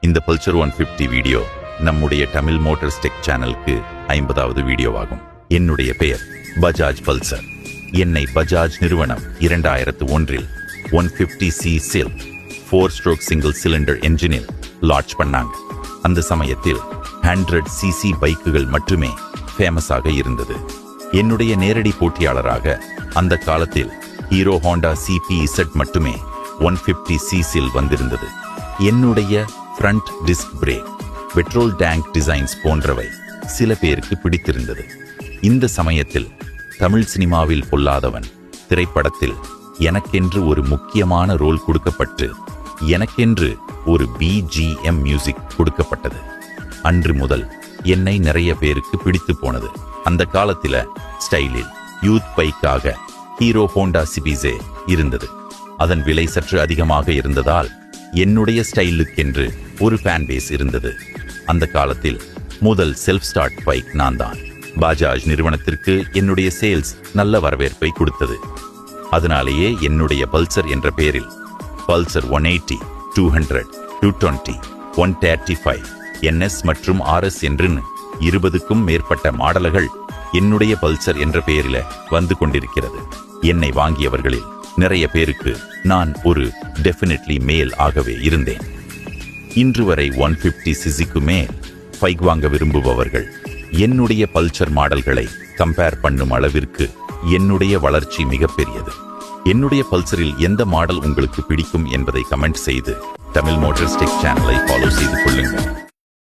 இந்த Pulsar 150 video நம்முடைய Tamil Motors tech சேனலுக்கு 50வது வீடியோவாகும். என்னுடைய பெயர் பஜாஜ் பல்சர். என்னை பஜாஜ் நிறுவனம் 2001இல் 150C சில்க் 4-stroke சிங்கிள் சிலிண்டர் என்ஜினில் லான்ச் பண்ணாங்க. அந்த சமயத்தில் 100cc பைக்குகள் மட்டுமே ஃபேமஸாக இருந்தது. என்னுடைய நேரடி போட்டியாளராக அந்த காலத்தில் ஹீரோ ஹோண்டா CPZ மட்டுமே 150cc வந்திருந்தது. என்னுடைய front disc brake, petrol tank designs போன்றவை சில பேருக்கு பிடித்திருந்தது. இந்த சமயத்தில் தமிழ் சினிமாவில் பொல்லாதவன் திரைப்படத்தில் எனக்கென்று ஒரு முக்கியமான ரோல் கொடுக்கப்பட்டு எனக்கென்று ஒரு BGM மியூசிக் கொடுக்கப்பட்டது. அன்று முதல் என்னை நிறைய பேருக்கு பிடித்து போனது. அந்த காலத்தில ஸ்டைலில் யூத் பைக்காக ஹீரோ ஹோண்டா சிபிசே இருந்தது. அதன் விலை சற்று அதிகமாக இருந்ததால் என்னுடைய ஸ்டைலுக்கென்று ஒரு ஃபேன் பேஸ் இருந்தது. அந்த காலத்தில் முதல் செல்ஃப் ஸ்டார்ட் பைக் நான் தான். பஜாஜ் நிறுவனத்திற்கு என்னுடைய சேல்ஸ் நல்ல வரவேற்பை கொடுத்தது. அதனாலேயே என்னுடைய பல்சர் என்ற பெயரில் பல்சர் 180, 200, 220, 135, NS மற்றும் RS என்று 20க்கும் மேற்பட்ட மாடல்கள் என்னுடைய பல்சர் என்ற பெயரில் வந்து கொண்டிருக்கிறது. என்னை வாங்கியவர்களில் நிறைய பேருக்கு நான் ஒரு டெஃபினெட்லி மேல் ஆகவே இருந்தேன். இன்று வரை 150cc மேல் பைக் வாங்க விரும்புபவர்கள் என்னுடைய பல்சர் மாடல்களை கம்பேர் பண்ணும் அளவிற்கு என்னுடைய வளர்ச்சி மிகப்பெரியது. என்னுடைய பல்சரில் எந்த மாடல் உங்களுக்கு பிடிக்கும் என்பதை கமெண்ட் செய்து தமிழ் மோட்டார்ஸ் டெக் சேனலை ஃபாலோ செய்து கொள்ளுங்கள்.